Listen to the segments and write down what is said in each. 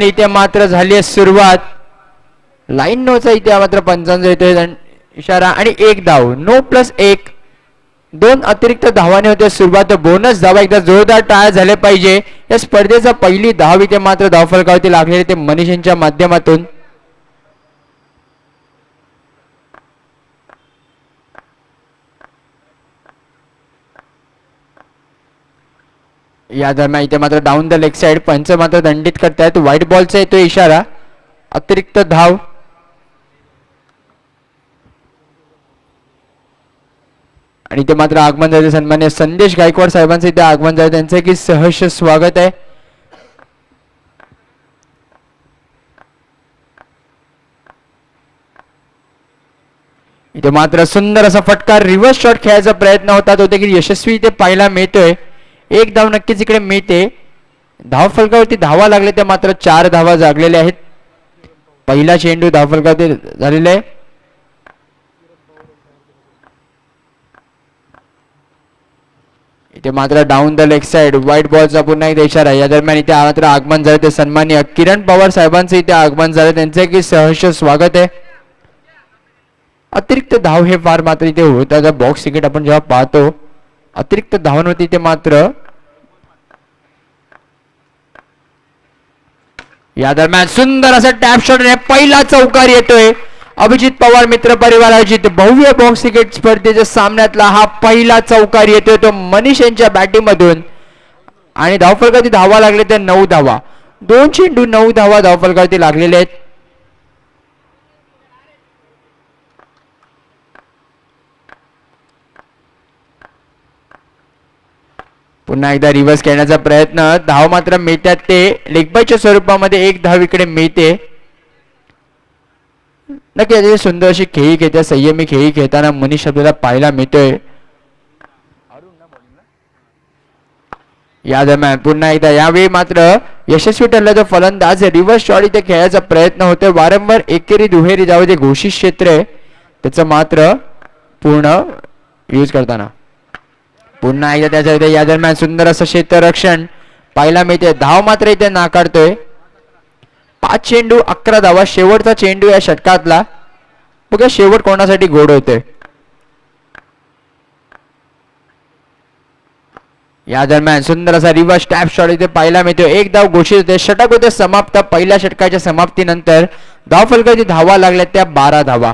इथे मात्र झाली आहे सुरुवात. लाईन नोचा इथे मात्र पंचांचा येतोय इशारा आणि एक धाव. 9+1 2 अतिरिक्त धावाने होते सुरुवात. बोनस धावा एकदा जोरदार टाळ्या झाले पाहिजे. या स्पर्धेचा पहिली धाव इथे मात्र धावफलकावरती लागलेली ते मनीष यांच्या माध्यमातून. या दरम्यान इथे मात्र डाऊन द लेग साइड पंच मात्र दंडित करतायत. व्हाईट बॉलचा येतो इशारा. अतिरिक्त धाव. आणि इथे मात्र आगमन झाले सन्मान्य संदेश गायकवाड साहेबांचे इथे आगमन झाले. त्यांचे की सहर्ष स्वागत आहे. इथे मात्र सुंदर असा फटका रिव्हर्स शॉट खेळायचा प्रयत्न होता तो देखील यशस्वी इथे पाहायला मिळतोय. एक धाव नक्कीच इकडे मिळते. धावफलकावरती धावा लागले ते मात्र 4 धावा जागलेल्या आहेत. पहिला चेंडू धावफलकावरती झालेला आहे. इथे मात्र down the leg side white बॉलचा पुन्हा एकदा इशारा. या दरम्यान इथे मात्र आगमन झाले ते सन्माननीय किरण पवार साहेबांचे इथे आगमन झाले. त्यांचे की सहर्ष स्वागत आहे. अतिरिक्त धाव हे फार मात्र इथे होतात. बॉक्स तिकीट आपण जेव्हा पाहतो अतिरिक्त धावांवरती इथे मात्र या दरम्यान सुंदर असा टॅप शॉट पहिला चौकार येतोय. अभिजित पवार मित्र परिवार आयोजित भव्य बॉक्स क्रिकेट स्पर्धेच्या सामन्यातला हा पहिला चौकार येतोय तो मनीष यांच्या बॅटिंग मधून. आणि धावफलकावरती धावा लागले ते 9 धावा. 2 चेंडू 9 धावा धावफलकावरती लागलेले आहेत. पुन्हा एकदा रिव्हर्स खेळण्याचा प्रयत्न. धाव मात्र मिळतात ते लेगबायच्या स्वरूपामध्ये. एक धाव इकडे मिळते. नक्की अतिशय सुंदर अशी खेळी खेळते. संयमी खेळी खेळताना मनीष आपल्याला पाहायला मिळतोय. या दरम्यान पुन्हा एकदा यावेळी मात्र यशस्वी ठरला तो फलंदाज. रिव्हर्स शॉट इथे खेळायचा प्रयत्न होतोय. वारंवार एकेरी दुहेरी धाव जे घोषित क्षेत्र आहे त्याचं मात्र पूर्ण यूज करताना पुन्हा एकदा त्याच्या इथे या दरम्यान सुंदर असं क्षेत्ररक्षण पाहायला मिळते. धाव मात्र इथे नाकारतोय. 5 चेंडू 11 धावा. शेवटचा चेंडू या षटकातला. बघा शेवट कोणासाठी गोड होते. या दरम्यान सुंदर असा रिव्हर्स टॅप शॉट इथे पाहायला मिळतो. एक धाव घोषित होते. षटक होते समाप्त. पहिल्या षटकाच्या समाप्तीनंतर धावफलकावरती धावा लागल्या त्या 12 धावा.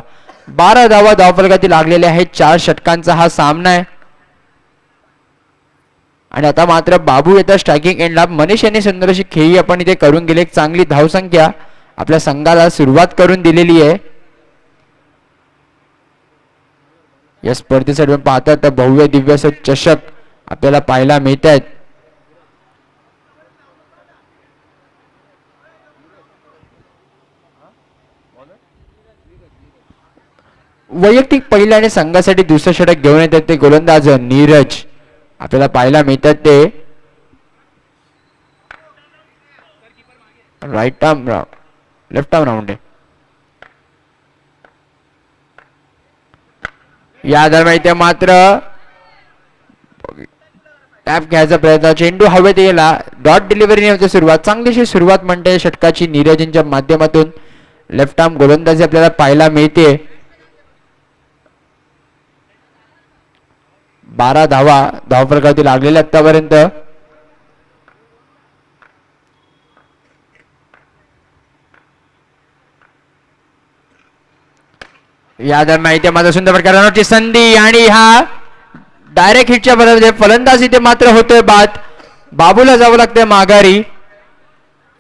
12 धावा धावफलकावरती लागलेल्या आहेत. 4 षटकांचा हा सामना आहे. आणि आता मात्र बाबू येतात स्ट्रायकिंग एंडला. मनीष यांनी सुंदर अशी खेळी आपण इथे करून गेली. एक चांगली धावसंख्या आपल्या संघाला सुरुवात करून दिलेली आहे. या स्पर्धेसाठी पाहतात तर भव्य दिव्य चषक आपल्याला पाहायला मिळत आहेत. वैयक्तिक पहिल्या आणि संघासाठी दुसरं षटक घेऊन येतात ते गोलंदाज नीरज आपल्याला पाहायला मिळतात. ते right arm left arm round आहे. या दरम्यान इथे मात्र टॅप घ्यायचा प्रयत्न. चेंडू हवेत गेला. डॉट डिलिव्हरी होते सुरुवात. चांगलीशी सुरुवात म्हणते षटकाची नीरजच्या माध्यमातून. लेफ्ट आर्म गोलंदाजी आपल्याला पाहायला मिळते. 12 धावा धावफलकावरती लागलेल्या आतापर्यंत. या दरम्यान इथे मात्र सुंदर प्रकारची संधी आणि हा डायरेक्ट हिटच्या बरोबर फलंदाज इथे मात्र होतोय बाद. बाबूला जावं लागतंय माघारी.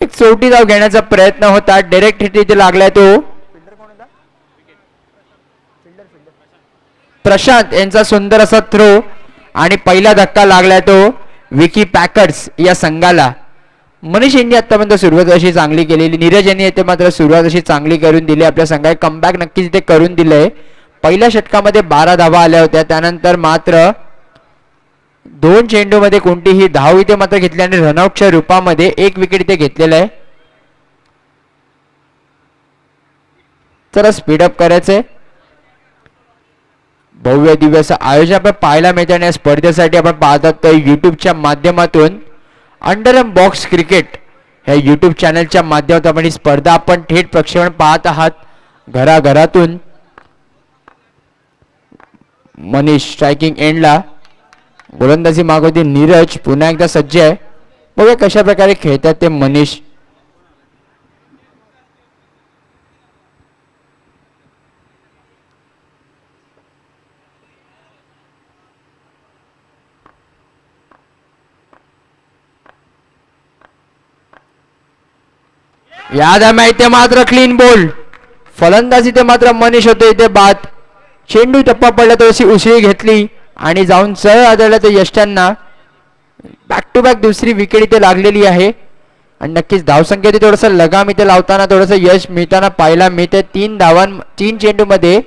एक चौथी धाव घेण्याचा प्रयत्न होता. डायरेक्ट हिट इथे लागलाय तो प्रशांत यांचा सुंदर असा थ्रो. आणि पहिला धक्का लागलाय तो विकी पॅकर्स या संघाला. मनीष यांनी आतापर्यंत सुरुवात अशी चांगली केलेली. नीरज यांनी येथे मात्र सुरुवात अशी चांगली करून दिली. आपल्या संघाने कमबॅक नक्कीच इथे करून दिलंय. पहिल्या षटकामध्ये 12 धावा आल्या होत्या. त्यानंतर मात्र 2 चेंडू मध्ये कोणतीही धाव इथे मात्र घेतली आणि रनआउटच्या रूपामध्ये 1 विकेट इथे घेतलेला आहे. चला स्पीडअप करायचंय. भव्य दिव्य असं आयोजन आपण पाहायला मिळते. आणि या स्पर्धेसाठी आपण पाहतात तर युट्यूबच्या माध्यमातून अंडरआर्म बॉक्स क्रिकेट या YouTube चॅनलच्या माध्यमातून आपण ही स्पर्धा आपण थेट प्रक्षेपण पाहत आहात घराघरातून. मनीष स्ट्रायकिंग एंडला, गोलंदाजी मागवती नीरज, पुन्हा एकदा सज्ज आहे. बघूया कशा प्रकारे खेळतात ते मनीष. या दरम्यान इथे मात्र क्लीन बोल्ड, फलंदाजी ते मात्र मनीष होते इथे बाद. चेंडू टप्पा पडला, थोडीशी उसळी घेतली आणि जाऊन सरळ आदळला ते यष्ट्यांना. बॅक टू बॅक दुसरी विकेट इथे लागलेली आहे आणि नक्कीच धावसंख्या थोडंसं लगाम इथे लावताना थोडंसं यश मिळताना पाहायला मिळते. 3 चेंडूमध्ये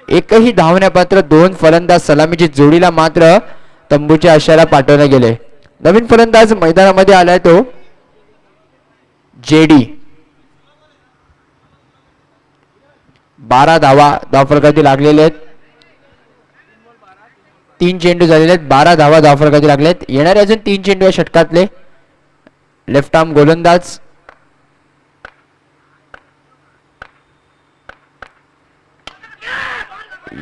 एकही धावण्यापात्र 2 फलंदाज सलामीची जोडीला मात्र तंबूच्या आशाला पाठवले गेले. नवीन फलंदाज मैदानामध्ये आलाय तो जेडी. 12 धावफलकावरती लागलेले आहेत. 3 चेंडू झालेले आहेत, 12 धावफलकावरती लागले आहेत. येणारे अजून 3 चेंडू या षटकातले. लेफ्ट आर्म गोलंदाज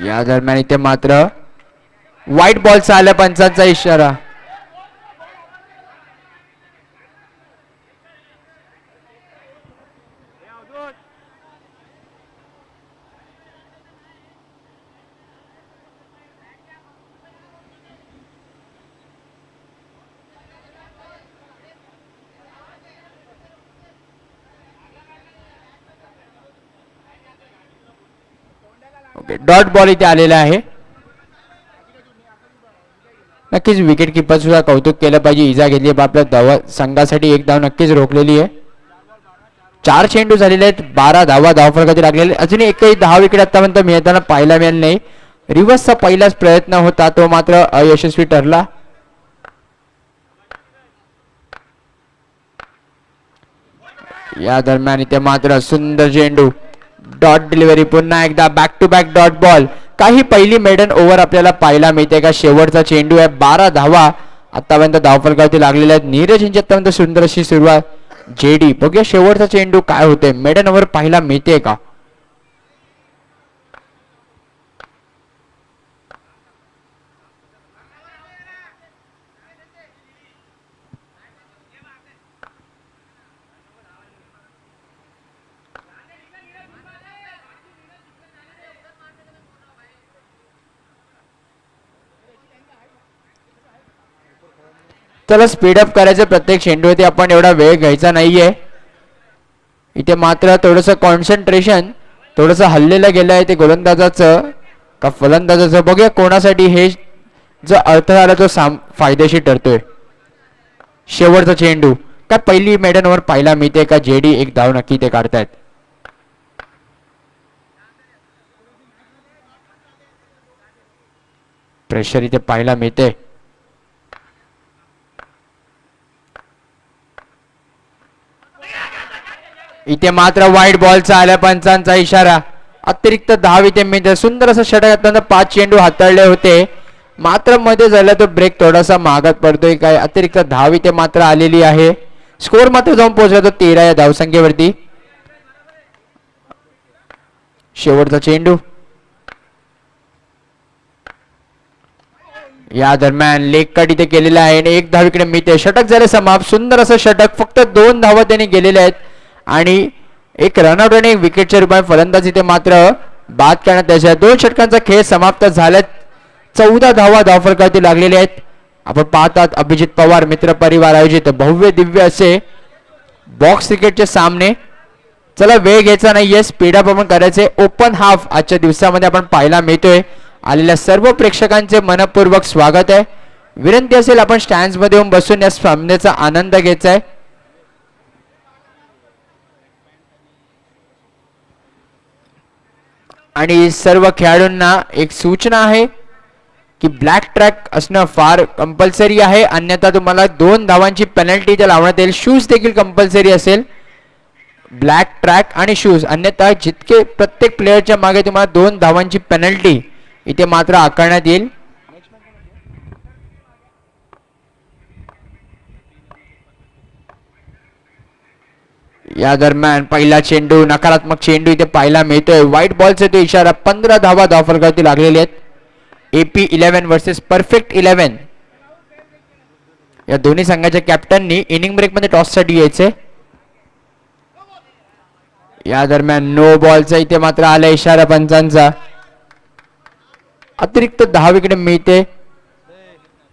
या दरम्यान इथे मात्र व्हाईट बॉलचा आल्या पंचांचा इशारा. डॉट बॉल इथे आलेला आहे. नक्कीच विकेट किपर सुद्धा कौतुक केलं पाहिजे. इजा घेतली, आपल्या संघासाठी 1 धाव नक्कीच रोखलेली आहे. 4 चेंडू झालेले आहेत, 12 धावफलकावरती लागलेले. अजूनही एकही 10 विकेट आतापर्यंत मिळताना पाहायला मिळाले नाही. रिव्हर्सचा पहिलाच प्रयत्न होता, तो मात्र अयशस्वी ठरला. या दरम्यान इथे मात्र सुंदर चेंडू, डॉट डिलिव्हरी, पुन्हा एकदा back to back dot ball. काही पहिली मेडन ओव्हर आपल्याला पाहायला मिळते का. शेवटचा चेंडू आहे, 12 धावा आतापर्यंत धावफलकावरती लागलेल्या आहेत. नीरज यांची आतापर्यंत सुंदर अशी सुरुवात. जेडी, बघूया शेवटचा चेंडू काय होते. मेडन ओव्हर पाहायला मिळते का. चला स्पीडअप करायचं प्रत्येक चेंडूवरती. आपण एवढा वेळ घ्यायचा नाहीये. इथे मात्र थोडंसं कॉन्सन्ट्रेशन थोडंसं हल्लेलं गेलं आहे ते गोलंदाजाचं का फलंदाजाचं. बघूया कोणासाठी हे जो अर्थ आला तो फायदेशीर ठरतोय. शेवटचा चेंडू काय पहिली मेडन ओव्हर पाहायला मिळते का. जेडी 1 धाव नक्की ते काढतायत. प्रेशर इथे पाहायला मिळते. इथे मात्र व्हाईट बॉलचा आल्या पंचांचा इशारा. अतिरिक्त धाव इथे मिळते. सुंदर असं षटक असताना 5 चेंडू हाताळले होते, मात्र मध्ये झाला तो ब्रेक थोडासा मागत पडतोय. काय अतिरिक्त धाव इथे मात्र आलेली आहे. स्कोर मात्र जाऊन पोहोचला तो 13 या धावसंख्येवरती. शेवटचा चेंडू. या दरम्यान लेग कट इथे केलेला आहे आणि 1 धाव इकडे मिळते. षटक झाले समाप्त. सुंदर असं षटक. फक्त 2 धावा त्यांनी गेलेले आहेत आणि 1 रनआउट आणि 1 विकेटच्या रूपाने फलंदाज इथे मात्र बाद करण्यात त्याच्या. 2 षटकांचा खेळ समाप्त झाल्यात. 14 धावफलकावरती लागलेले आहेत. आपण पाहतात अभिजित पवार मित्र परिवार आयोजित भव्य दिव्य असे बॉक्स क्रिकेटचे सामने. चला वेळ घ्यायचा नाहीये, स्पीडअप आपण करायचे. ओपन हाफ आजच्या दिवसामध्ये आपण पाहायला मिळतोय. आलेल्या सर्व प्रेक्षकांचे मनपूर्वक स्वागत आहे. विनंती असेल आपण स्टँड्स मध्ये येऊन बसून या सामन्याचा आनंद घ्यायचा आहे. आणि सर्व खेळाडूंना एक सूचना आहे की ब्लॅक ट्रॅक असणं फार कंपल्सरी आहे, अन्यथा तुम्हाला 2 धावांची पेनल्टी इथे लावण्यात येईल. शूज देखील कंपल्सरी असेल, ब्लॅक ट्रॅक आणि शूज, अन्यथा जितके प्रत्येक प्लेयरच्या मागे तुम्हाला 2 धावांची पेनल्टी इथे मात्र आकारण्यात येईल. या दरम्यान पहिला चेंडू नकारात्मक चेंडू इथे पाहायला मिळतोय. व्हाईट बॉलचा तो इशारा. 15 धावा धावफलकावरती लागलेली आहेत. AP 11 versus perfect 11. या दोन्ही संघाच्या कॅप्टननी इनिंग ब्रेक मध्ये टॉस साठी यायचे. या दरम्यान नो बॉलचा इथे मात्र आला इशारा पंचांचा. अतिरिक्त 10 विकेट मिळते.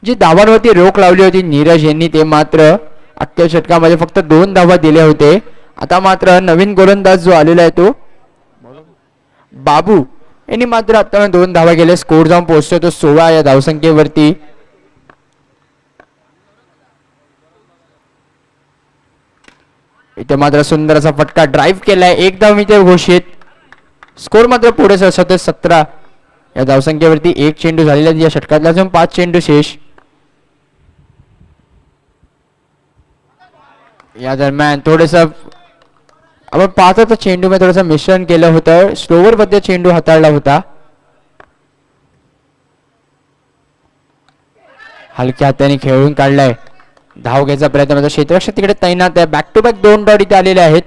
जी धावांवरती रोख लावली होती नीरज यांनी ते मात्र अख्ख्या षटकामध्ये फक्त 2 धावा दिले होते. आता मात्र नवीन गोलंदाज जो आलेला आहे तो बाबू यांनी मात्र आता 2 धावा केले. स्कोर जाऊन पोहोचतोय तो 16 या धावसंख्येवरती. इथे मात्र सुंदर असा फटका ड्राईव्ह केलाय. 1 धाव इथे घोषित. स्कोर मात्र पुढे सरसवतोय 17 या धावसंख्येवरती. 1 चेंडू झालेला या षटकातला अजून 5 चेंडू शेष. या दरम्यान थोडस आपण पाहतो तर चेंडू मध्ये थोडंसं मिश्रण केलं होतं. स्लोवर मध्ये चेंडू हाताळला होता. हलक्या हाताने खेळून काढलाय. धाव घ्यायचा प्रयत्न होता. क्षेत्ररक्षक तिकडे तैनात आहे. बॅक टू बॅक 2 डॉट इथे आलेले आहेत.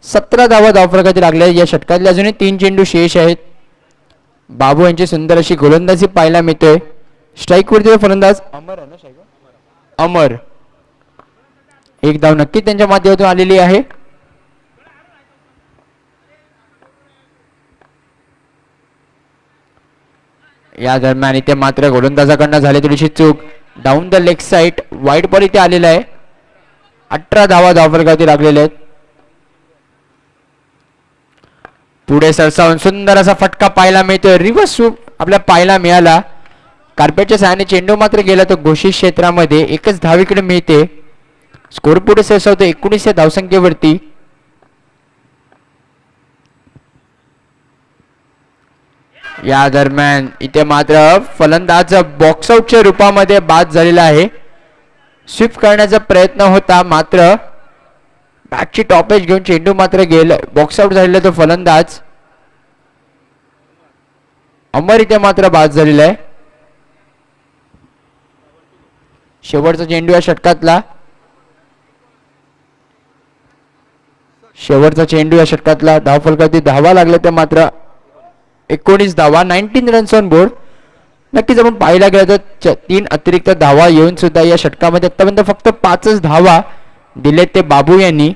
17 धावा धावफलकावरती लागल्या. या षटकातले अजूनही 3 चेंडू शेष आहेत. बाबू यांची सुंदर अशी गोलंदाजी पाहायला मिळतोय. स्ट्राईक वरती फलंदाज अमर. 1 धाव नक्की त्यांच्या माध्यमातून आलेली आहे. या दरम्यान इथे मात्र गोलंदाजाकडनं झाली थोडीशी चूक. डाऊन द लेग साइड वाईट बॉल इथे आलेला आहे. 18 धावा धावफलकावरती लागलेले आहेत. पुढे सरसावून सुंदर असा फटका पाहायला मिळतोय. रिव्हर्स स्वीप आपल्या पाहायला मिळाला. कार्पेटच्या सहाय्याने चेंडू मात्र गेला तो घोषित क्षेत्रामध्ये. 1च धाव इकडे मिळते. स्कोर पुढे सरसावतो 19 या धावसंख्येवरती. या दरम्यान इथे मात्र फलंदाज बॉक्स आउटच्या रूपामध्ये बाद झालेला आहे. स्वीप करण्याचा प्रयत्न होता मात्र बॅटची टॉप एज घेऊन चेंडू मात्र गेला. बॉक्स आउट झालेला तो फलंदाज अमर इथे मात्र बाद झालेला आहे. शेवटचा चेंडू या षटकातला. धावफलकावरती धावा लागल्या त्या मात्र 19 धावा. 19 रन्स ऑन बोर्ड. नक्कीच आपण पाहायला गेलं तर 3 अतिरिक्त धावा येऊन सुद्धा या षटकामध्ये आतापर्यंत फक्त 5च धावा दिलेत ते बाबू यांनी.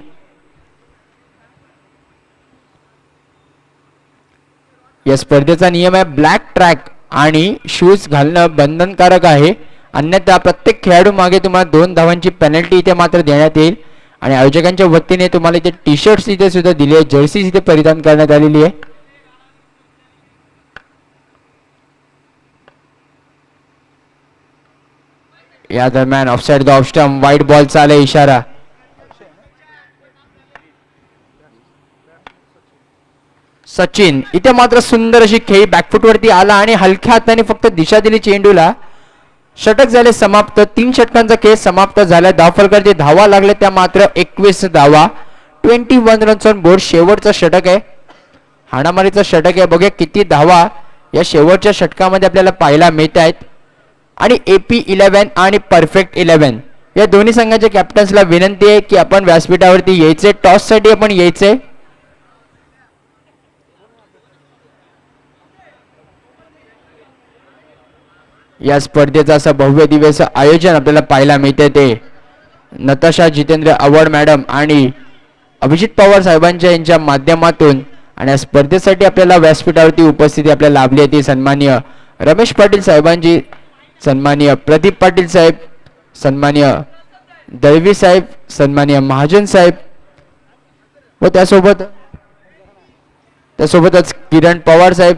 या स्पर्धेचा नियम आहे ब्लॅक ट्रॅक आणि शूज घालणं बंधनकारक आहे. अन्यथा प्रत्येक खेळाडू मागे तुम्हाला 2 धावांची पेनल्टी इथे मात्र देण्यात येईल. आणि आयोजकांच्या वतीने तुम्हाला इथे टी शर्ट्स इथे सुद्धा दिले आहेत. जर्सीज इथे परिधान करण्यात आलेली आहे. या दरम्यान offside the off stump. White बॉलचा आला इशारा. सचिन इथे मात्र सुंदर अशी खेळी बॅकफुट वरती आला आणि हलक्या हाताने फक्त दिशा दिली चेंडूला. षटक झाले समाप्त. 3 षटकांचा खेळ समाप्त झाला. धावफलकावरती धावा लागले त्या मात्र 21 धावा. 21 रन्स ऑन बोर्ड. शेवटचा षटक आहे. हाणामारीचा षटक आहे. बघूया किती धावा या शेवटच्या षटकामध्ये आपल्याला पाहायला मिळत आहेत. आणि AP 11 आणि परफेक्ट 11 या दोन्ही संघाच्या कॅप्टन्सला विनंती आहे की आपण व्यासपीठावरती यायचे. टॉस साठी आपण यायचे. या स्पर्धेचं असं भव्य दिव्याचं आयोजन आपल्याला पाहायला मिळते ते नताशा जितेंद्र आव्हाड मॅडम आणि अभिजित पवार साहेबांच्या यांच्या माध्यमातून. आणि या स्पर्धेसाठी आपल्याला व्यासपीठावरती उपस्थिती आपल्याला लाभली आहे ती सन्माननीय रमेश पाटील साहेबांची, सन्माननीय प्रदीप पाटील साहेब, सन्माननीय दळवी साहेब, सन्माननीय महाजन साहेब व त्यासोबतच किरण पवार साहेब.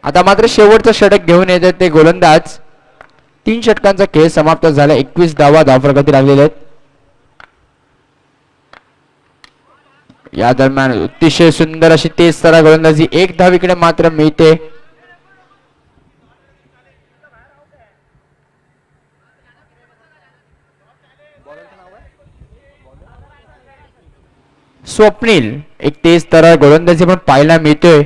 आता मात्र शेवटचं षटक घेऊन येतात ते गोलंदाज. 3 षटकांचा खेळ समाप्त झाला. 21 धावा धावफलकावरती लागलेल्या आहेत. या दरम्यान अतिशय सुंदर अशी तेज तरा गोलंदाजी. 1 धाव इकडे मात्र मिळते. स्वप्नील एक तेज तरा गोलंदाजी पण पाहायला मिळतोय.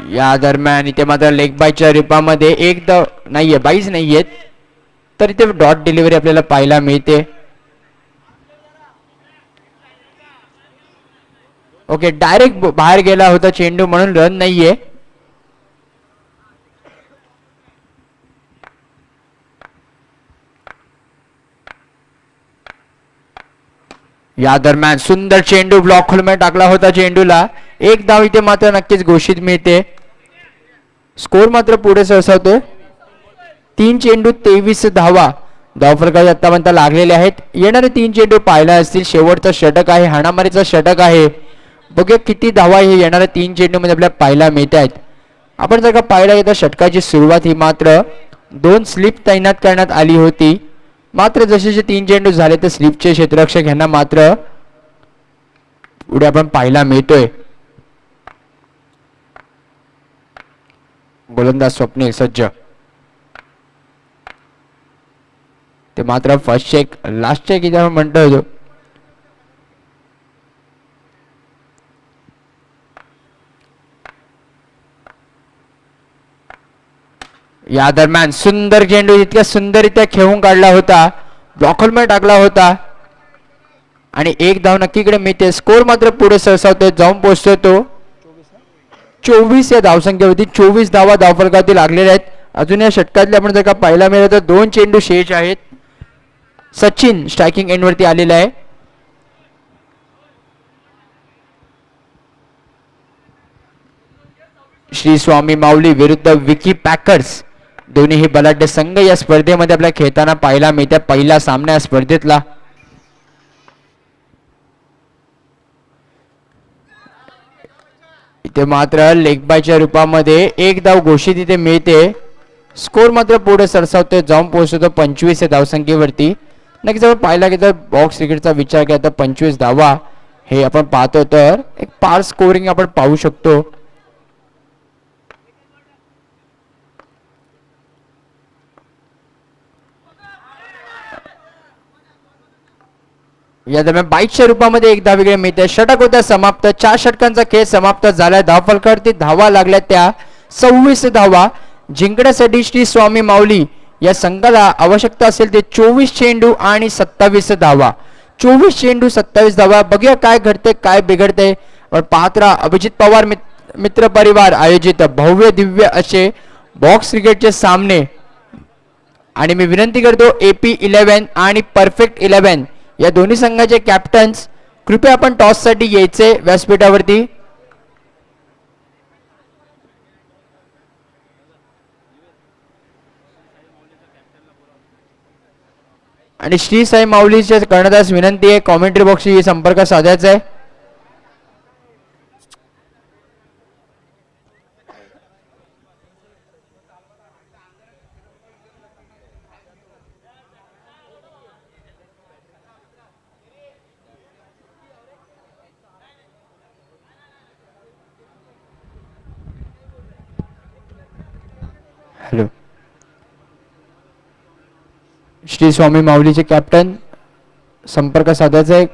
या दरम्यान इथे मात्र लेग बायच्या रूपामध्ये एक धाव नाहीये, बाईच नाहीयेत, तर इथे डॉट डिलिव्हरी आपल्याला पाहायला मिळते. ओके, डायरेक्ट बाहेर गेला होता चेंडू म्हणून रन नाहीये. या दरम्यान सुंदर चेंडू ब्लॉक खोलमध्ये टाकला होता चेंडूला. एक धाव इथे मात्र नक्कीच घोषित मिळते. स्कोर मात्र पुढे सरसावतोय. 3 चेंडू 23 धावा धावफलकावर आतापर्यंत लागलेले आहेत. येणारे 3 चेंडू पाहायला असतील. शेवटचा षटक आहे, हाणामारीचा षटक आहे. बघूया किती धावा हे येणाऱ्या 3 चेंडू मध्ये आपल्याला पाहायला मिळत आहेत. आपण जर का पाहायला गेलं षटकाची सुरुवात ही मात्र 2 स्लिप तैनात करण्यात आली होती. मात्र जसे 3 चेंडू झाले तर स्लिपचे क्षेत्ररक्षक यांना मात्र पुढे आपण पाहायला मिळतोय. गोलंदाज स्वप्नील सज्ज. ते मात्र फर्स्ट चेक लास्ट चेक इथे आपण म्हणतो होतो. या दरम्यान सुंदर चेंडू इतक्या सुंदररित्या खेळून काढला होता, ब्लॉकमध्ये टाकला होता आणि एक धाव नक्कीकडे मिळते. स्कोर मात्र पुढे सरसावतोय, जाऊन पोहोचतोय तो 24 या धावसंख्येवरती. 24 धावा धावफलकावरती लागलेल्या आहेत. अजून या षटकातले आपण जर का पाहायला मिळालं तर 2 चेंडू शेष आहेत. सचिन स्ट्रायकिंग एंड वरती आलेला आहे. श्री स्वामी माऊली विरुद्ध विकी पॅकर्स, दोन्ही बलाढ्य संघ या स्पर्धेमध्ये आपल्या खेळताना पाहायला मिळतात. पहिला सामना या स्पर्धेतला. इथे मात्र लेग बायच्या रूपामध्ये एक धाव घोषित इथे मिळते. स्कोर मात्र पुढे सरसावतोय, जाऊन पोहोचतो 25 या धावसंख्येवरती. नक्कीच आपण पाहिला गेलं बॉक्स क्रिकेटचा विचार केला तर 25 धावा हे आपण पाहतो तर एक पार स्कोरिंग आपण पाहू शकतो. या दरम्यान 22च्या रूपामध्ये एक धाव वेगळे मिळते. षटक होत्या समाप्त. 4 षटकांचा खेळ समाप्त झालाय. धावफलकावरती धावा लागल्या त्या 26 धावा. जिंकण्यासाठी श्री स्वामी माऊली या संघाला आवश्यकता असेल ते 24 चेंडू आणि 27 धावा. 24 चेंडू 27 धावा. बघूया काय घडते काय बिघडते. पाहत राहा अभिजित पवार मित्र परिवार आयोजित भव्य दिव्य असे बॉक्स क्रिकेटचे सामने. आणि मी विनंती करतो AP 11 आणि परफेक्ट 11 या दोन्ही संघाचे कॅप्टन्स कृपया आपण टॉस साठी यायचे व्यासपीठावरती. आणि श्री साई माऊलीच्या कर्णदास विनंती आहे कॉमेंट्री बॉक्सशी संपर्क साधायचा आहे. हॅलो, श्री स्वामी माऊलीचे कॅप्टन संपर्क साधायचा आहे.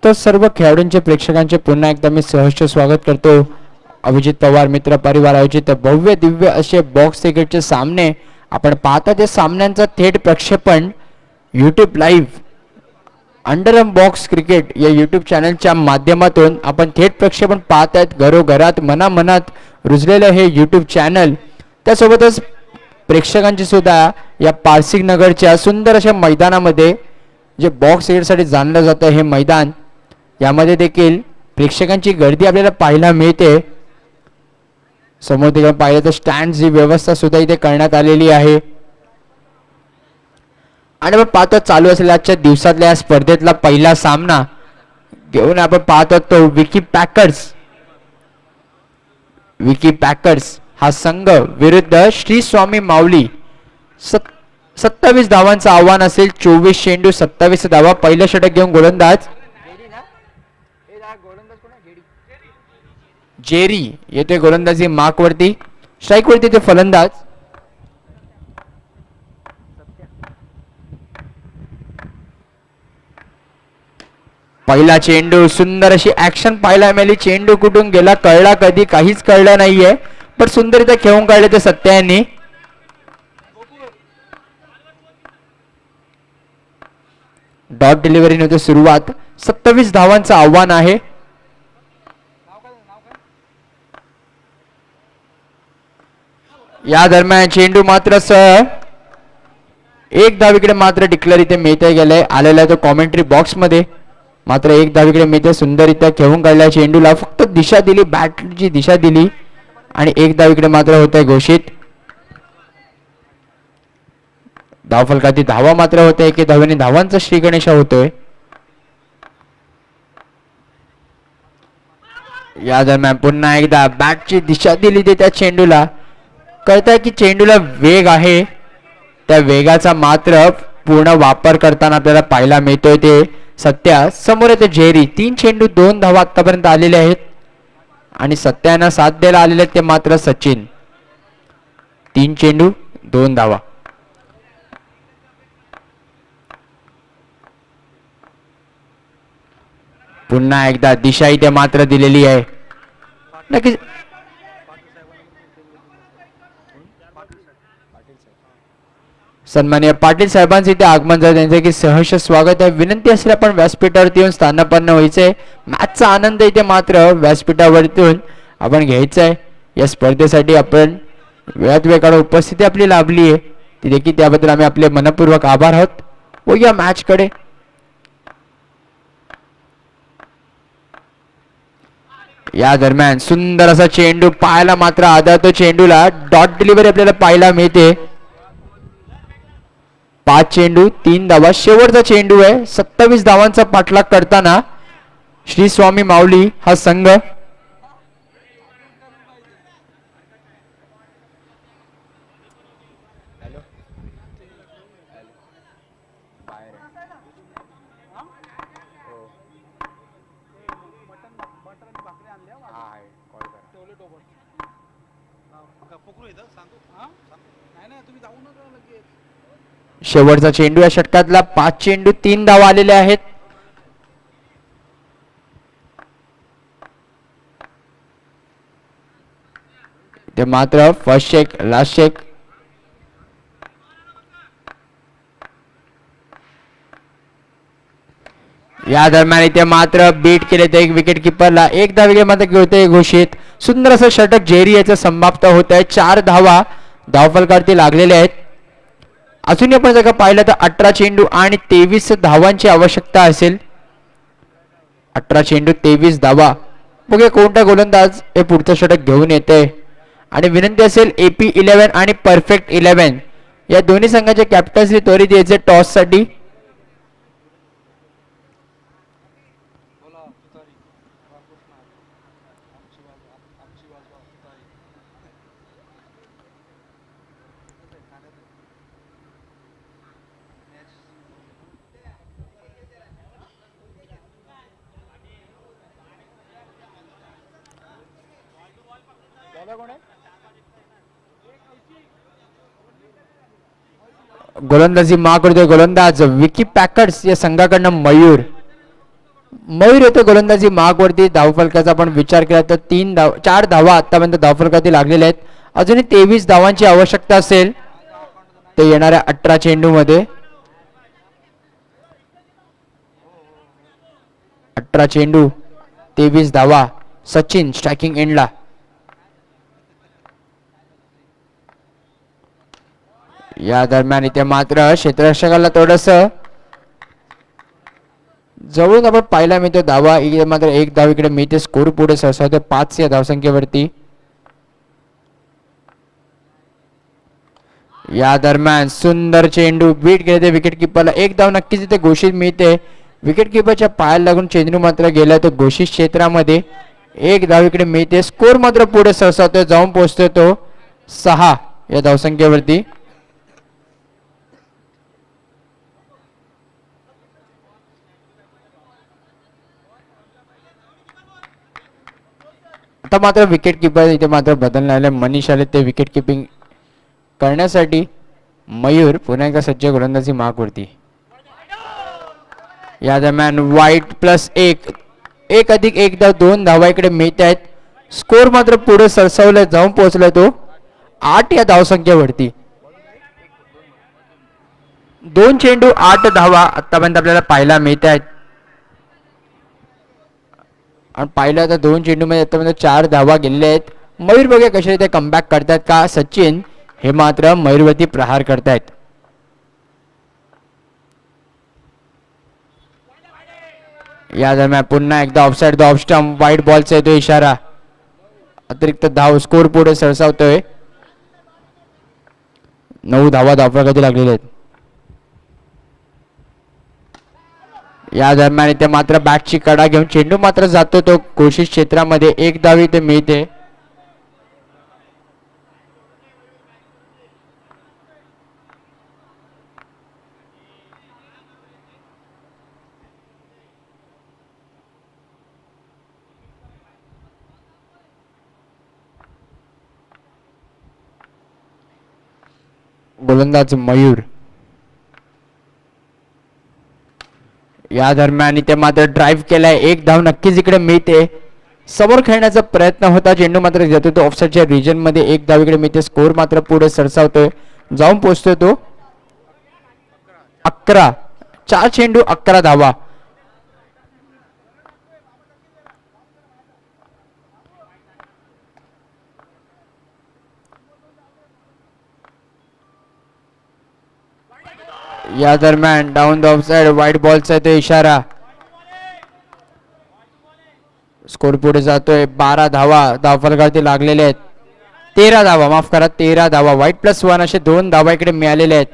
तर सर्व खेळाडूंचे प्रेक्षकांचे पुन्हा एकदा मी सहर्ष स्वागत करतो. अभिजित पवार मित्र परिवार आयोजित भव्य दिव्य असे बॉक्स क्रिकेटचे सामने आपण पाहता. ते सामन्यांचा थेट प्रक्षेपण YouTube live underarm box cricket या यूट्यूब चॅनलच्या माध्यमातून आपण थेट प्रक्षेपण पाहत आहेत. घरोघरात मनामनात रुजलेलं हे यूट्यूब चॅनल, त्यासोबतच प्रेक्षकांची सुद्धा या पारसिक नगरच्या सुंदर अशा मैदानामध्ये, जे बॉक्स क्रिकेटसाठी जाणलं जातं हे मैदान, यामध्ये देखील प्रेक्षकांची गर्दी आपल्याला पाहायला मिळते. समोर देखील पाहिलं तर स्टँडची व्यवस्था सुद्धा इथे करण्यात आलेली आहे. आणि आपण पाहतो चालू असलेल्या आजच्या दिवसातल्या या स्पर्धेतला पहिला सामना घेऊन आपण पाहतो तो विकी पॅकर्स हा संघ विरुद्ध श्री स्वामी माऊली. 27 धावांचं आव्हान असेल. 24 चेंडू 27 धावा. पहिलं षटक घेऊन गोलंदाज जेरी येतोय गोलंदाजी मार्क वरती. स्ट्राईक वरती ते फलंदाज पहिला चेंडू. सुंदर अशी ऍक्शन पाहायला मिळाली. चेंडू कुठून गेला कळला कधी काहीच कळलं नाहीये, पण सुंदररित्या खेळून काढले ते सत्याने. डॉट डिलिव्हरी नव्हती सुरुवात. 27 धावांचं आव्हान आहे. या दरम्यान चेंडू मात्र एक धावीकडे मात्र डिक्लेअर इथे मिळते गेले आलेला आहे तो कॉमेंट्री बॉक्स मध्ये. मात्र एक धावीकडे मिळते. सुंदररित्या खेळून काढल्या चेंडूला, फक्त दिशा दिली, बॅटची दिशा दिली आणि एक धावीकडे मात्र होत आहे घोषित. धावफलकाची धावा मात्र होते. एके धावेने धावांचा श्री गणेशा होतोय. या दरम्यान पुन्हा एकदा बॅटची दिशा दिली ते त्या चेंडूला. कळतंय की चेंडूला वेग आहे, त्या वेगाचा मात्र पूर्ण वापर करताना आपल्याला पाहायला मिळतोय ते सत्या. समोर येते जेरी. 3 चेंडू 2 धावा आतापर्यंत आलेले आहेत आणि सत्यानं साथ द्यायला आलेले आहेत ते मात्र सचिन. 3 चेंडू 2 धावा. पुन्हा एकदा दिशा इथे मात्र दिलेली आहे. नक्कीच सन्माननीय पाटील साहेबांचे इथे आगमन झालं, त्यांचे की सहर्ष स्वागत आहे. विनंती असेल आपण व्यासपीठावरती येऊन स्थानापन्न व्हायचंय. मॅचचा आनंद इथे मात्र व्यासपीठावरतून आपण घ्यायचा आहे. या स्पर्धेसाठी आपण वेळात वेळ काढून उपस्थिती आपली लाभली आहे, ती देखील त्याबद्दल आम्ही आपले मनपूर्वक आभार आहोत. व या मॅच कडे या दरम्यान सुंदर असा चेंडू पाहायला मात्र आदळतो. चेंडूला डॉट डिलिव्हरी आपल्याला पाहायला मिळते. 5 चेंडू 3 धावा. शेवटचा चेंडू आहे. 27 धावांचा पाठलाग करताना श्री स्वामी माऊली हा संघ. शेवटचा चेंडू या षटकातला. 5 चेंडू 3 धावा आलेल्या आहेत. ते मात्र फर्स्ट चेक लास्ट चेक. या दरम्यान इथे मात्र बीट केले ते एक विकेट किपरला. एक धाव मात्र घेतोय घोषित. सुंदर असं षटक जेरी याचं समाप्त होत आहे. 4 धावा धावफलकावरती लागलेले आहेत. अजूनही आपण जर का पाहिलं तर 18 चेंडू आणि 23 धावांची आवश्यकता असेल. 18 चेंडू 23 धावा. बघूया कोणता गोलंदाज हे पुढचं षटक घेऊन येते. आणि विनंती असेल AP 11 आणि परफेक्ट 11 या दोन्ही संघाच्या कॅप्टन्सनी त्वरित यायचे टॉस साठी. गोलंदाजी मा करतोय गोलंदाज विकी पॅकर्स या संघाकडनं मयूर येतो गोलंदाजी माग वरती. धावफलकाचा आपण विचार केला तर 4 धावा आतापर्यंत धावफलकावरती लागलेल्या आहेत. अजूनही 23 धावांची आवश्यकता असेल ते येणाऱ्या 18 चेंडू मध्ये. 18 चेंडू 23 धावा. सचिन स्ट्रायकिंग एंडला. या दरम्यान इथे मात्र क्षेत्ररक्षकाला थोडस जवळून आपण पाहायला मिळतो धावा. इकडे मात्र एक धाव इकडे मिळते. स्कोर पुढे सरसावते 5 या धावसंख्येवरती. या दरम्यान सुंदर चेंडू बीट केले विकेट किपरला. एक धाव नक्कीच इथे घोषित मिळते. विकेट किपरच्या पायाला लागून चेंडू मात्र गेला तो घोषित क्षेत्रामध्ये. एक धाव इकडे मिळते. स्कोर मात्र पुढे सरसावतोय. जाऊन पोहोचतोय तो 6 या धावसंख्येवरती. आता मात्र विकेट किपर इथे मात्र बदलण्यात मनीष आले ते विकेट किपिंग करण्यासाठी. मयूर पुन्हा एकदा सज्ज गोलंदाजी मागवरती. या दरम्यान वाईट प्लस 1 1 अधिक 1 धाव 2 धावा इकडे मिळत आहेत. स्कोर मात्र पुढे सरसावला जाऊन पोहोचला तो 8 या धावसंख्येवरती. 2 चेंडू 8 धावा आतापर्यंत आपल्याला पाहायला मिळत आहेत. आणि पाहिलं तर 2 चेंडूमध्ये आतापर्यंत 4 धावा गेलेल्या आहेत. मयूर बघा कशा ते कमबॅक करतात का. सचिन हे मात्र मयूरवरती प्रहार करतायत. या दरम्यान पुन्हा एकदा ऑफसाइड द ऑफ स्टंप. वाईट बॉलचा येतो इशारा. अतिरिक्त धाव. स्कोर पुढे सरसावतोय. 9 धावा धावफलकाची लागलेले आहेत. या दरम्यान इथे मात्र बॅटची कडा घेऊन चेंडू मात्र जातो तो घोषित क्षेत्रामध्ये. एक धाव इथे मिळते. गोलंदाज मयूर. या दरम्यान इथे मात्र ड्राईव्ह केलाय. एक धाव नक्कीच इकडे मिळते. समोर खेळण्याचा प्रयत्न होता. चेंडू मात्र जातो तो ऑफसाइडच्या रिजन मध्ये. एक धाव इकडे मिळते. स्कोर मात्र पुढे सरसावतोय. जाऊन पोहोचतोय तो 11. 4 चेंडू 11 धावा. या दरम्यान डाऊन द ऑफसाइड. वाईट बॉलचा तो इशारा. स्कोर पुढे जातोय. 12 धावा धावफलकावरती लागलेले आहेत. 13 धावा माफ करा 13 धावा. वाईट प्लस 1 असे 2 धावा इकडे मिळालेले आहेत.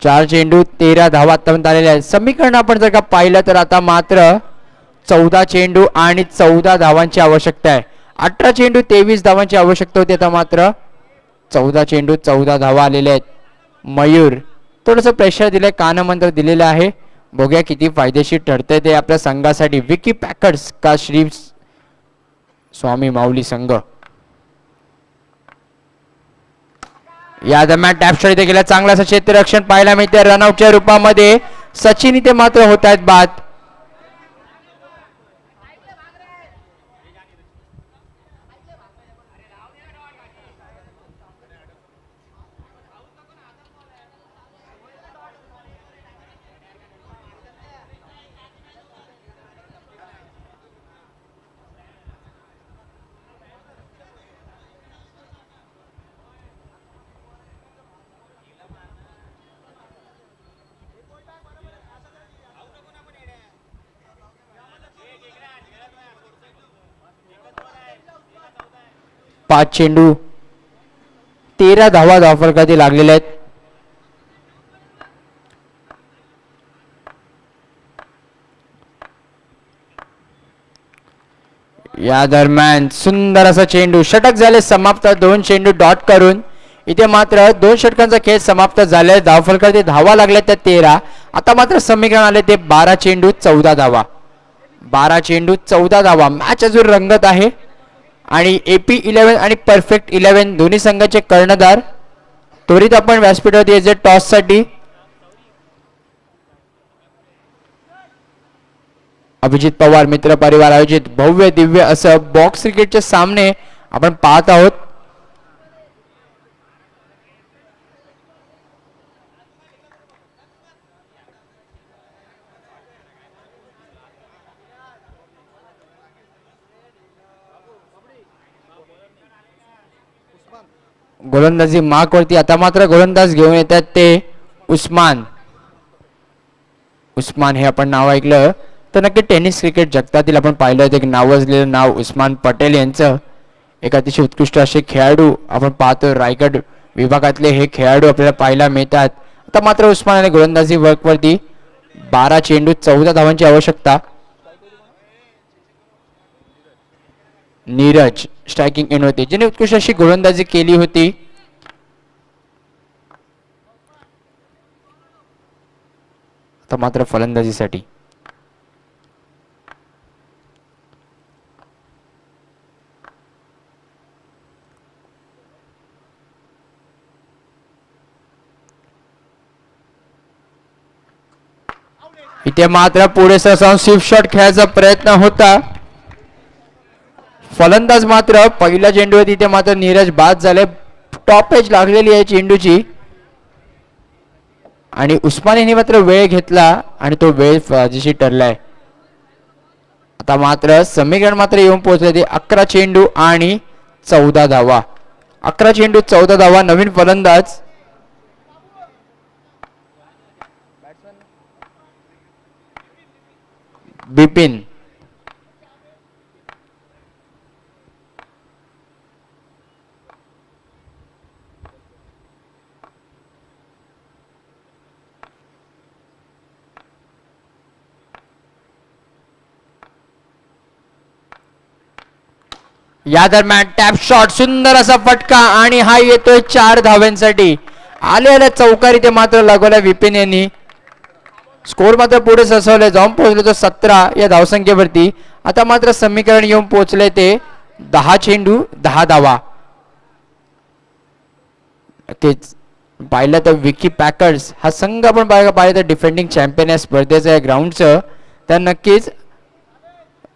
4 चेंडू 13 धावा आतापर्यंत आलेले आहेत. समीकरण आपण जर का पाहिलं तर आता मात्र 14 चेंडू आणि 14 धावांची आवश्यकता आहे. 18 चेंडू 23 धावांची आवश्यकता होती. आता मात्र 14 चेंडू 14 धावा आलेले आहेत. मयूर थोडंसं प्रेशर दिलंय. कानमंत्र दिलेलं आहे. बघूया किती फायदेशीर ठरतंय ते आपल्या संघासाठी. विकी पॅकर्स का श्री स्वामी माऊली संघ. या दरम्यान टॅपशॉट इथे गेला. चांगला असं क्षेत्ररक्षण पाहायला मिळते रनआउटच्या रूपामध्ये. सचिन इथे मात्र होत आहेत बाद. पाच चेंडू 13 धावा धावफलकावरती लागलेले आहेत. या दरम्यान सुंदर असा चेंडू. षटक झाले समाप्त. 2 चेंडू डॉट करून इथे मात्र 2 षटकांचा खेळ समाप्त झाले. धावफलकावरती धावा लागल्या त्या 13. आता मात्र समीकरण आले ते 12 चेंडू 14 धावा. 12 चेंडू 14 धावा. मॅच अजून रंगत आहे. आणि AP 11 आणि परफेक्ट 11 दोन्ही संघाचे कर्णधार. त्वरित आपण व्यासपीठावरती यायचे टॉस साठी. अभिजित पवार मित्र परिवार आयोजित भव्य दिव्य असं बॉक्स क्रिकेटचे सामने आपण पाहत आहोत. गोलंदाजी मार्क वरती. आता मात्र गोलंदाज घेऊन येतात ते उस्मान. उस्मान हे आपण नाव ऐकलं तर नक्की टेनिस क्रिकेट जगतातील आपण पाहिलं एक नावाजलेलं नाव उस्मान पटेल यांचं. एक अतिशय उत्कृष्ट असे खेळाडू आपण पाहतो. रायगड विभागातले हे खेळाडू आपल्याला पाहायला मिळतात. आता मात्र उस्मान आणि गोलंदाजी वर्क वरती. 12 चेंडू 14 धावांची आवश्यकता. नीरज स्ट्रायकिंग एंड होते ज्याने उत्कृष्ट अशी गोलंदाजी केली होती. आता मात्र फलंदाजीसाठी इथे मात्र पुढे सरसावून स्विफ्ट शॉट खेळायचा प्रयत्न होता. फलंदाज मात्र पहिल्या चेंडूवर इथे मात्र नीरज बाद झाले. टॉप एज लागलेली आहे चेंडूची आणि उस्मान यांनी मात्र वेळ घेतला आणि तो वेळ फायदेशीर ठरलाय. आता मात्र समीकरण मात्र येऊन पोहोचले ते 11 चेंडू आणि 14 धावा. 11 चेंडू 14 धावा. नवीन फलंदाज बिपिन. या दरम्यान टॅप शॉट सुंदर असा फटका आणि हा येतोय 4 धाव्यांसाठी. आलेल्या चौकारी ते मात्र लागवल्या विपिन यांनी. स्कोर मात्र पुढे सरसवले जाऊन पोहोचले तो 17 या धावसंख्येवरती. आता मात्र समीकरण येऊन पोहोचले ते 10 चेंडू 10 धावा. तेच पाहिलं तर विकी पॅकर्स हा संघ आपण पाहिलं तर डिफेंडिंग चॅम्पियन या स्पर्धेचं या ग्राउंडचं. तर नक्कीच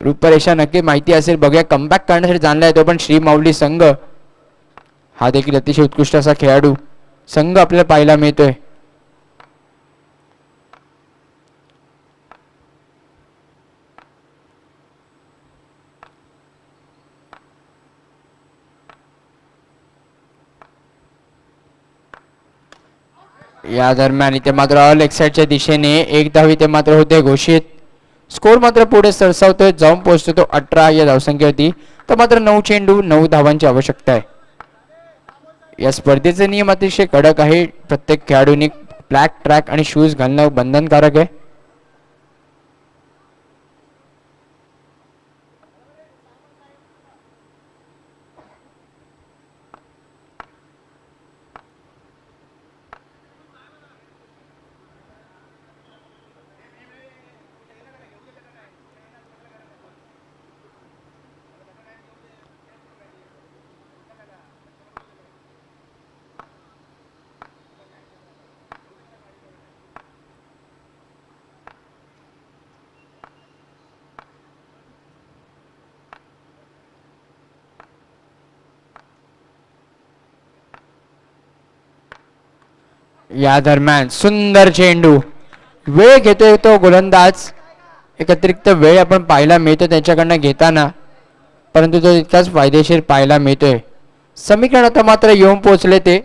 रूपरेषा नक्की माहिती असेल. बघूया कमबॅक करण्यासाठी जाणला येतो पण श्री माऊली संघ हा देखील अतिशय उत्कृष्ट असा खेळाडू संघ आपल्याला पाहायला मिळतोय. या दरम्यान इथे मात्र ऑल एक्साइडच्या दिशेने 1 धाव इथे मात्र होते घोषित. स्कोर मात्र पुढे सरसावतोय जाऊन पोहोचतो तो 18 या धावसंख्येवरती. तर मात्र 9 चेंडू 9 धावांची आवश्यकता आहे. या स्पर्धेचे नियम अतिशय कडक आहे. प्रत्येक खेळाडूने ब्लॅक ट्रॅक आणि शूज घालणं बंधनकारक आहे. या दरम्यान सुंदर चेंडू. वेळ घेतोय तो गोलंदाज. एक अतिरिक्त वेळ आपण पाहायला मिळतो त्यांच्याकडनं घेताना परंतु तो इतकाच फायदेशीर पाहायला मिळतोय. समीकरण आता मात्र येऊन पोहोचले ते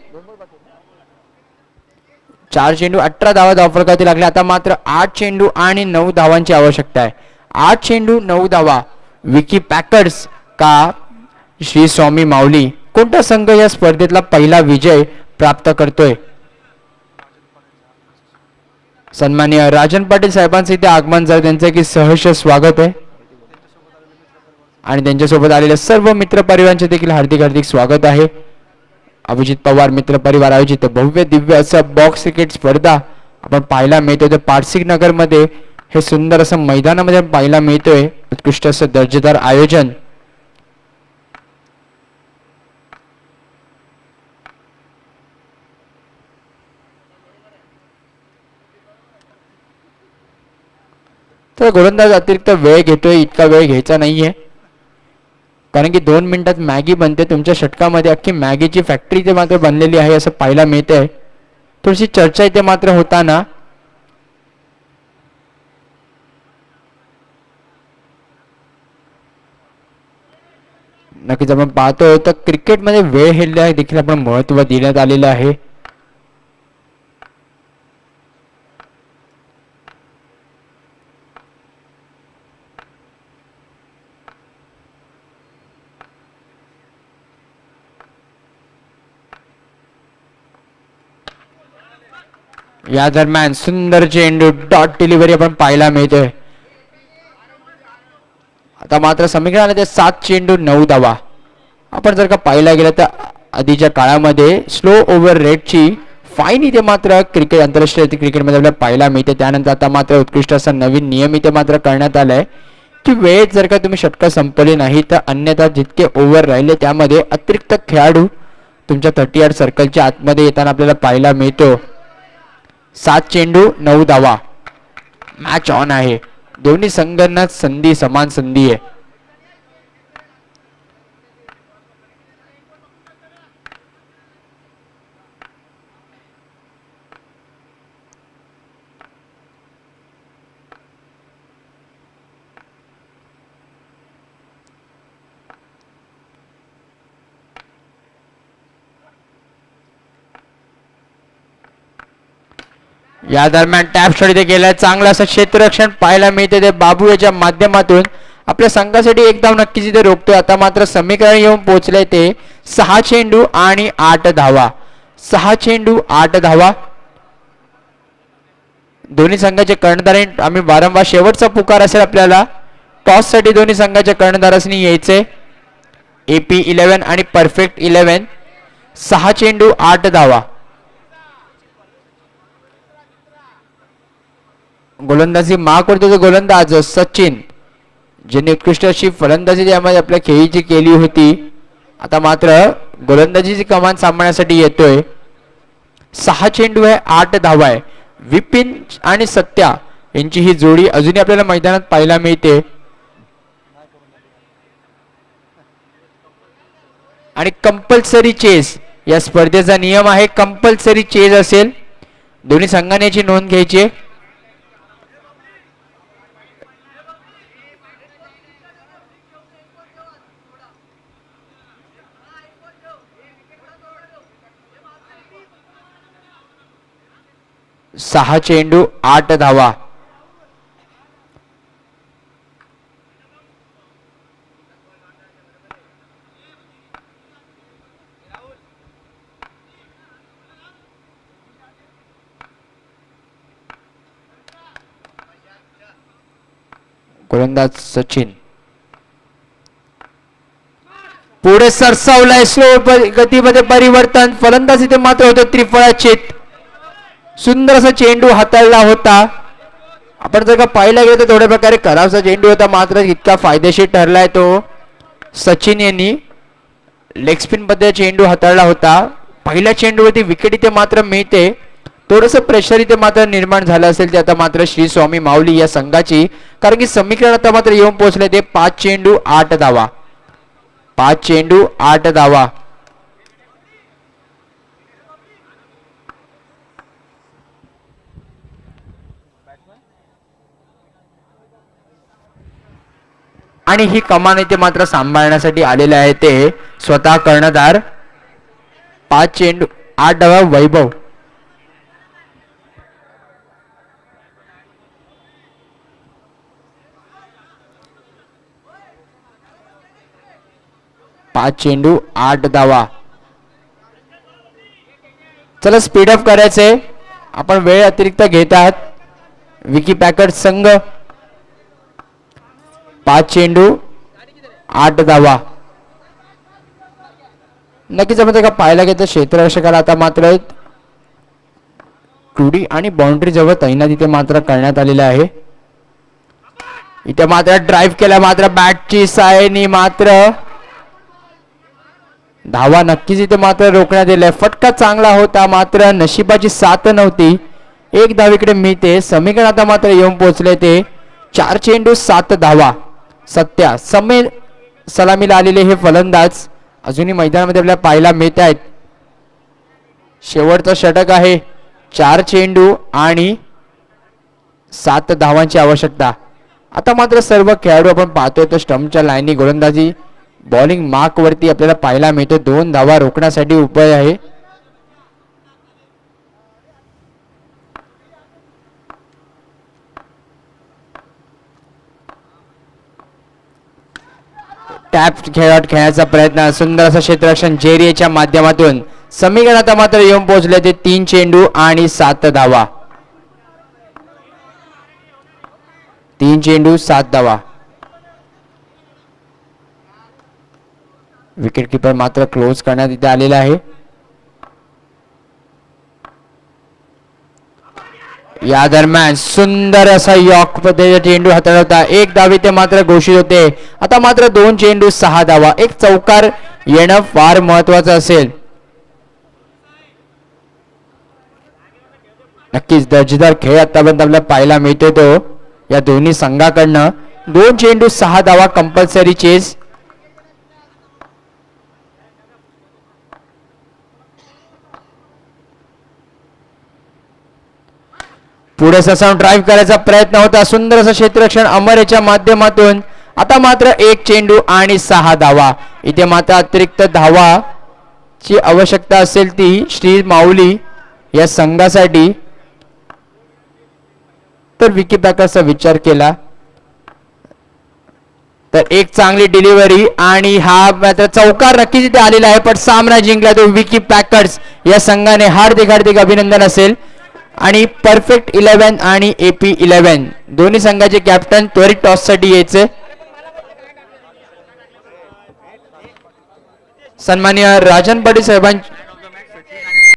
4 चेंडू 18 धावा धावफलकावरती लागले. आता मात्र 8 चेंडू आणि 9 धावांची आवश्यकता आहे. 8 चेंडू 9 धावा. विकी पॅकर्स का श्री स्वामी माऊली कोणता संघ या स्पर्धेतला पहिला विजय प्राप्त करतोय. सन्माननीय राजन पाटील साहेबांचं इथे आगमन झालं. त्यांचं की सहर्ष स्वागत आहे आणि त्यांच्यासोबत आलेल्या सर्व मित्र परिवारांचे देखील हार्दिक हार्दिक स्वागत आहे. अभिजित पवार मित्र परिवार आयोजित भव्य दिव्य असं बॉक्स क्रिकेट स्पर्धा आपण पाहायला मिळतोय. तर पारसिक नगर मध्ये हे सुंदर असं मैदानामध्ये पाहायला मिळतोय. उत्कृष्ट असं दर्जेदार आयोजन. तर गोलंदाज अतिरिक्त वेळ घेतोय. इतका वेळ घ्यायचा नाहीये कारण की 2 मिनिटात मॅगी बनते. तुमच्या षटकामध्ये अख्खी मॅगीची फॅक्टरी इथे मात्र बनलेली आहे असं पाहायला मिळतंय. थोडीशी चर्चा इथे मात्र होताना नक्कीच आपण पाहतो तर क्रिकेटमध्ये वेळ हेरला देखील आपण महत्त्व देण्यात आलेलं आहे. या दरम्यान सुंदर चेंडू डॉट डिलिव्हरी आपण पाहायला मिळतोय. आता मात्र समीकरण ते 7 चेंडू 9 धावा. आपण जर का पाहायला गेलं तर आधीच्या काळामध्ये स्लो ओव्हर रेटची फाईन इथे मात्र क्रिकेट आंतरराष्ट्रीय क्रिकेटमध्ये आपल्याला पाहायला मिळते. त्यानंतर आता मात्र उत्कृष्ट असा नवीन नियम इथे मात्र करण्यात आलाय की वेळेत जर का तुम्ही षटकं संपवली नाही तर अन्यथा जितके ओव्हर राहिले त्यामध्ये अतिरिक्त खेळाडू तुमच्या 30 यार्ड सर्कलच्या आतमध्ये येताना आपल्याला पाहायला मिळतो. 7 चेंडू 9 धावा. मॅच ऑन आहे. दोन्ही संघांना समान संधी आहे. या दरम्यान टॅप शॉट इथे गेलाय. चांगलं असं क्षेत्ररक्षण पाहायला मिळते ते बाबू याच्या माध्यमातून आपल्या संघासाठी एक धाव नक्कीच इथे रोखतोय. आता मात्र समीकरण येऊन पोहोचले ते 6 चेंडू आणि 8 धावा. 6 चेंडू 8 धावा. दोन्ही संघाचे कर्णधार आम्ही वारंवार शेवटचा पुकार असेल आपल्याला टॉस साठी दोन्ही संघाच्या कर्णधारांनी यायचे. AP 11 आणि परफेक्ट 11. 6 चेंडू 8 धावा. गोलंदाजी करतो तो गोलंदाज सचिन ज्यांनी उत्कृष्ट अशी फलंदाजी त्यामध्ये आपल्या खेळीची केली होती. आता मात्र गोलंदाजीची कमान सांभाळण्यासाठी येतोय. 6 चेंडू आहे 8 धावा आहे. विपिन आणि सत्या यांची ही जोडी अजूनही आपल्याला मैदानात पाहायला मिळते. आणि कंपल्सरी चेस या स्पर्धेचा नियम आहे. कंपल्सरी चेस असेल. दोन्ही संघाने याची नोंद घ्यायची. सहा चेंडू 8 धावा. गोलंदाज सचिन पुढे सरसावलाय. स्लो गतीमध्ये परिवर्तन. फलंदाज इथे मात्र होते त्रिफळाचेत. सुंदर असा चेंडू हाताळला होता. आपण जर का पाहायला गेलं तर थोड्या प्रकारे खराबसा चेंडू होता मात्र इतका फायदेशीर ठरलाय तो. सचिन यांनी लेग स्पिन मध्ये चेंडू हाताळला होता. पहिल्या चेंडूवरती विकेट इथे मात्र मिळते. थोडंसं प्रेशर इथे मात्र निर्माण झालं असेल ते आता मात्र श्री स्वामी माऊली या संघाची, कारण की समीकरण आता मात्र येऊन पोहोचले ते 5 चेंडू 8 धावा. 5 चेंडू 8 धावा. आणि ही कमान इथे मात्र सांभाळण्यासाठी आलेले आहे ते स्वतः कर्णधार. 5 चेंडू 8 धावा वैभव. पाच चेंडू 8 धावा. चला स्पीड अप करायचे. आपण वेळ अतिरिक्त घेत आहात. विकी पॅकर्ड संघ 5 चेंडू 8 धावा. नक्कीच आपण का पाहायला गेलं क्षेत्ररक्षकाला आता मात्र टुडी आणि बाउंड्री जवळ तैनात इथे मात्र करण्यात आलेला आहे. इथे मात्र ड्राईव्ह केला मात्र बॅटची सायनी मात्र धावा नक्कीच इथे मात्र रोखण्यात दिलाय. फटका चांगला होता मात्र नशिबाची साथ नव्हती. एक धाव इकडे मिळते. समीकरण आता मात्र येऊन पोहोचले ते 4 चेंडू 7 धावा. सत्या समीर सलामीला आलेले हे फलंदाज अजूनही मैदानामध्ये आपल्याला पाहायला मिळत आहेत. शेवटचा षटक आहे. 4 चेंडू आणि 7 धावांची आवश्यकता. आता मात्र सर्व खेळाडू आपण पाहतोय तर स्टंपच्या लाईनी गोलंदाजी बॉलिंग मार्क वरती आपल्याला पाहायला मिळतो. 2 धावा रोखण्यासाठी उपाय आहे. टॅप खेळाचा प्रयत्न, सुंदर असं क्षेत्ररक्षण जेरियाच्या माध्यमातून. समीकरणात मात्र येऊन पोहोचले ते 3 चेंडू आणि 7 धावा. 3 चेंडू 7 धावा. विकेट किपर मात्र क्लोज करण्यात इथे आलेला आहे. या दरम्यान सुंदर असा यॉर्क पद्धतीचा चेंडू हाताळवता 1 धाव ते मात्र घोषित होते. आता मात्र 2 चेंडू 6 धावा. एक चौकार येणं फार महत्वाचं असेल. नक्कीच दर्जेदार खेळ आतापर्यंत आपल्याला पाहायला मिळतोय तो या दोन्ही संघाकडनं. 2 चेंडू 6 धावा कंपल्सरी चेस. पुढे ससावून ड्राईव्ह करायचा प्रयत्न होता. सुंदर असं क्षेत्ररक्षण अमर याच्या माध्यमातून. आता मात्र 1 चेंडू आणि 6 धावा. इथे मात्र अतिरिक्त धावाची आवश्यकता असेल ती श्री माऊली या संघासाठी. तर विकी पॅकर्सचा विचार केला तर एक चांगली डिलिव्हरी आणि हा मात्र चौकार नक्कीच इथे आलेला आहे. पण सामना जिंकला तो विकी पॅकर्स या संघाने. हार्दिक हार्दिक अभिनंदन असेल. आणि परफेक्ट 11 आणि AP 11 दोन्ही संघाचे कॅप्टन त्वरित टॉस साठी यायचे. सन्माननीय राजन पाटील साहेबांची